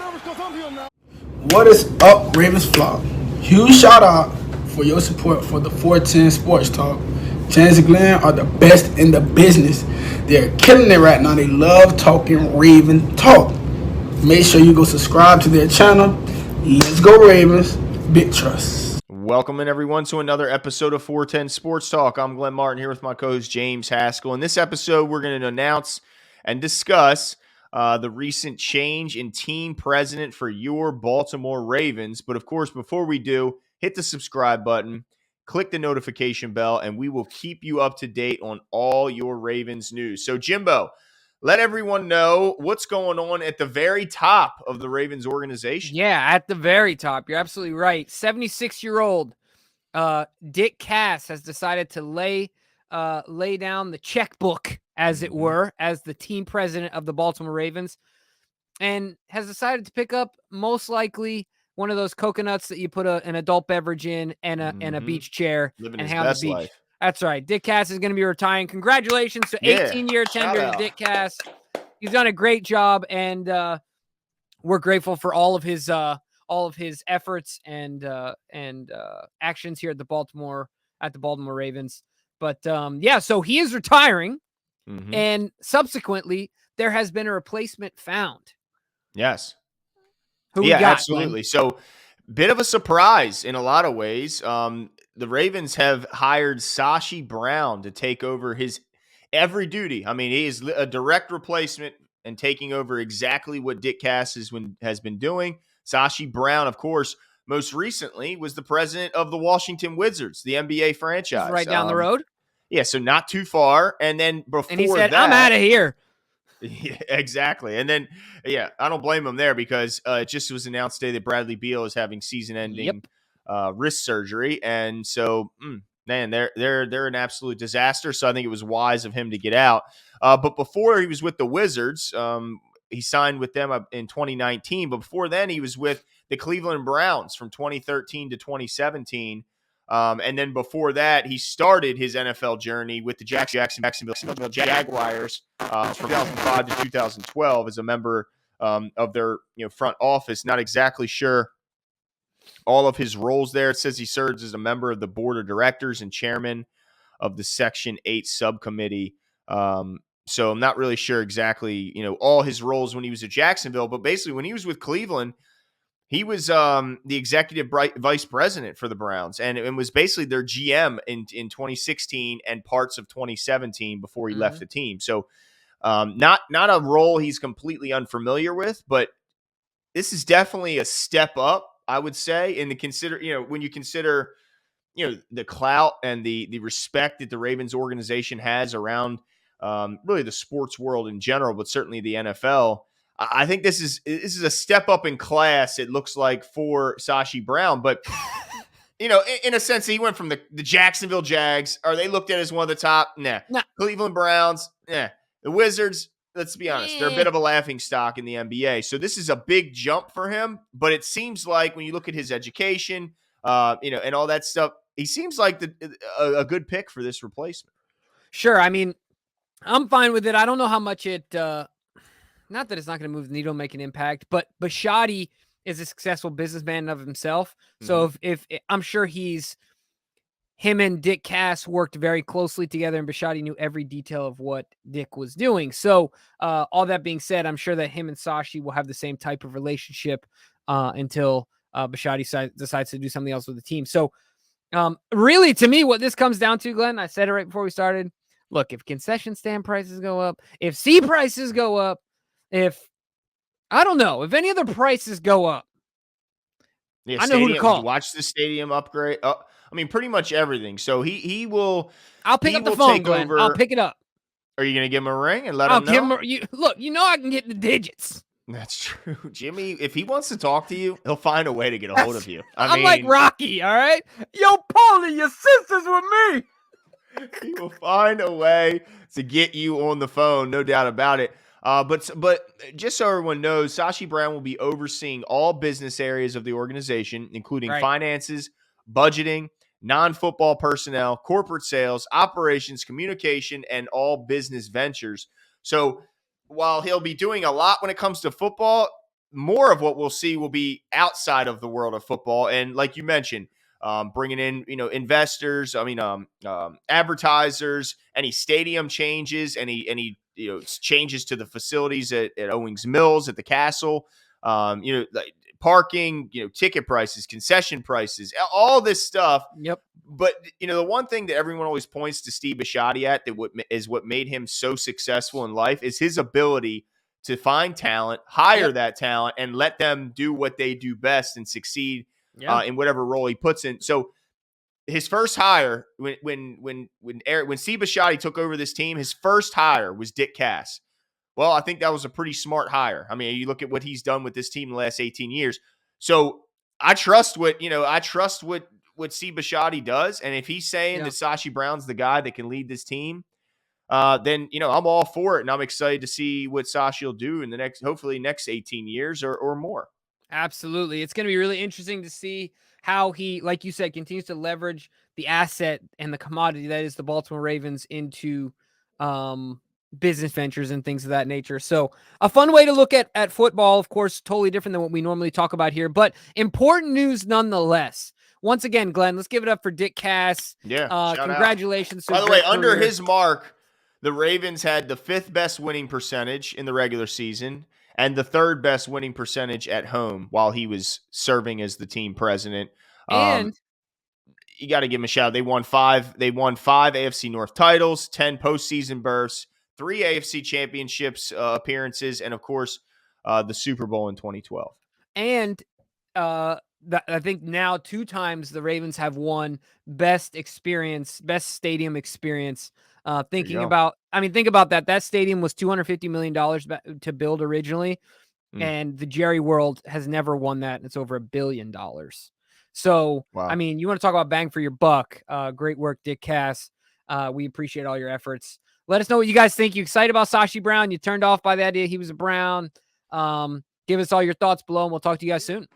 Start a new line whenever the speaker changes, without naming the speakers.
What is up, Ravens Flock? Huge shout out for your support for the 410 Sports Talk. James and Glenn are the best in the business. They're killing it right now. They love talking Raven talk. Make sure you go subscribe to their channel. Let's go Ravens. Big trust.
Welcome in everyone to another episode of 410 Sports Talk. I'm Glenn Martin here with my co-host James Haskell. In this episode, we're going to announce and discuss the recent change in team president for your Baltimore Ravens. But of course, before we do, hit the subscribe button, click the notification bell, and we will keep you up to date on all your Ravens news. So Jimbo, let everyone know what's going on at the very top of the Ravens organization.
Yeah, at the very top. You're absolutely right. 76-year-old Dick Cass has decided to lay down the checkbook, as it were, as the team president of the Baltimore Ravens, and has decided to pick up most likely one of those coconuts that you put an adult beverage in and a beach chair
Living
and
his
have
best
the beach.
life.
That's right. Dick Cass is going to be retiring. Congratulations to 18-year tenure to Dick Cass. He's done a great job, and we're grateful for all of his efforts and actions here at the Baltimore Ravens. But so he is retiring, and subsequently there has been a replacement found.
Yes.
Who we got,
absolutely.
Glenn?
So, bit of a surprise in a lot of ways. The Ravens have hired Sashi Brown to take over his every duty. I mean, he is a direct replacement and taking over exactly what Dick Cass has been doing. Sashi Brown, of course, most recently was the president of the Washington Wizards, the NBA franchise.
He's right down the road.
Yeah, so not too far. And then before
and he said,
that,
I'm out of here.
Yeah, exactly. And then, I don't blame him there because it just was announced today that Bradley Beal is having season-ending wrist surgery. And so, man, they're an absolute disaster. So I think it was wise of him to get out. But before he was with the Wizards, he signed with them in 2019. But before then, he was with the Cleveland Browns from 2013 to 2017. And then before that, he started his NFL journey with the Jacksonville Jaguars from 2005 to 2012 as a member of their front office. Not exactly sure all of his roles there. It says he serves as a member of the board of directors and chairman of the Section 8 subcommittee. So I'm not really sure exactly all his roles when he was at Jacksonville, but basically when he was with Cleveland, he was the executive vice president for the Browns and was basically their GM in 2016 and parts of 2017 before he left the team. So not a role he's completely unfamiliar with, but this is definitely a step up, I would say, in the when you consider the clout and the respect that the Ravens organization has around really the sports world in general, but certainly the NFL. I think this is a step up in class, it looks like, for Sashi Brown. But, in a sense, he went from the Jacksonville Jags. Are they looked at as one of the top? Nah. Cleveland Browns? Nah. The Wizards, let's be honest, they're a bit of a laughing stock in the NBA. So this is a big jump for him. But it seems like when you look at his education, and all that stuff, he seems like a good pick for this replacement.
Sure. I mean, I'm fine with it. I don't know how much it not that it's not going to move the needle, make an impact, but Bisciotti is a successful businessman of himself. So if I'm sure him and Dick Cass worked very closely together, and Bisciotti knew every detail of what Dick was doing. So all that being said, I'm sure that him and Sashi will have the same type of relationship until Bisciotti decides to do something else with the team. So really, to me, what this comes down to, Glenn, I said it right before we started. Look, if concession stand prices go up, if C prices go up, if any other prices go up, I know who to call.
Watch the stadium upgrade. I mean, pretty much everything. So he will.
I'll pick up the phone, Glenn. I'll pick it up.
Are you going to give him a ring and let him know?
Look, I can get the digits.
That's true, Jimmy. If he wants to talk to you, he'll find a way to get a hold of you.
I'm like Rocky, all right? Yo, Paulie, your sister's with me.
He will find a way to get you on the phone, no doubt about it. But just so everyone knows, Sashi Brown will be overseeing all business areas of the organization, including finances, budgeting, non-football personnel, corporate sales, operations, communication, and all business ventures. So while he'll be doing a lot when it comes to football, more of what we'll see will be outside of the world of football. And like you mentioned, bringing in, investors, advertisers, any stadium changes, any changes to the facilities at Owings Mills, at the Castle, like parking, ticket prices, concession prices, all this stuff.
Yep.
But the one thing that everyone always points to Steve Bisciotti at, that what made him so successful in life, is his ability to find talent, hire that talent, and let them do what they do best and succeed in whatever role he puts in. So his first hire, when Steve Bisciotti took over this team, his first hire was Dick Cass. Well, I think that was a pretty smart hire. I mean, you look at what he's done with this team in the last 18 years. So I trust what Steve Bisciotti does. And if he's saying that Sashi Brown's the guy that can lead this team, then, I'm all for it. And I'm excited to see what Sashi will do in the hopefully next 18 years or more.
Absolutely. It's going to be really interesting to see how he, like you said, continues to leverage the asset and the commodity that is the Baltimore Ravens into business ventures and things of that nature. So a fun way to look at football, of course, totally different than what we normally talk about here, but important news nonetheless. Once again, Glenn, let's give it up for Dick Cass.
Yeah.
Congratulations.
By the way, under his mark, the Ravens had the 5th best winning percentage in the regular season and the 3rd best winning percentage at home while he was serving as the team president.
And
you got to give him a shout. They won 5 AFC North titles, 10 postseason berths, 3 AFC championships appearances, and of course, the Super Bowl in 2012.
And I think now 2 times the Ravens have won best stadium experience. Think about that. That stadium was $250 million to build originally. And the Jerry World has never won that. And it's over $1 billion. So, wow. I mean, you want to talk about bang for your buck. Great work, Dick Cass. We appreciate all your efforts. Let us know what you guys think. You excited about Sashi Brown? You turned off by the idea he was a Brown? Give us all your thoughts below, and we'll talk to you guys soon.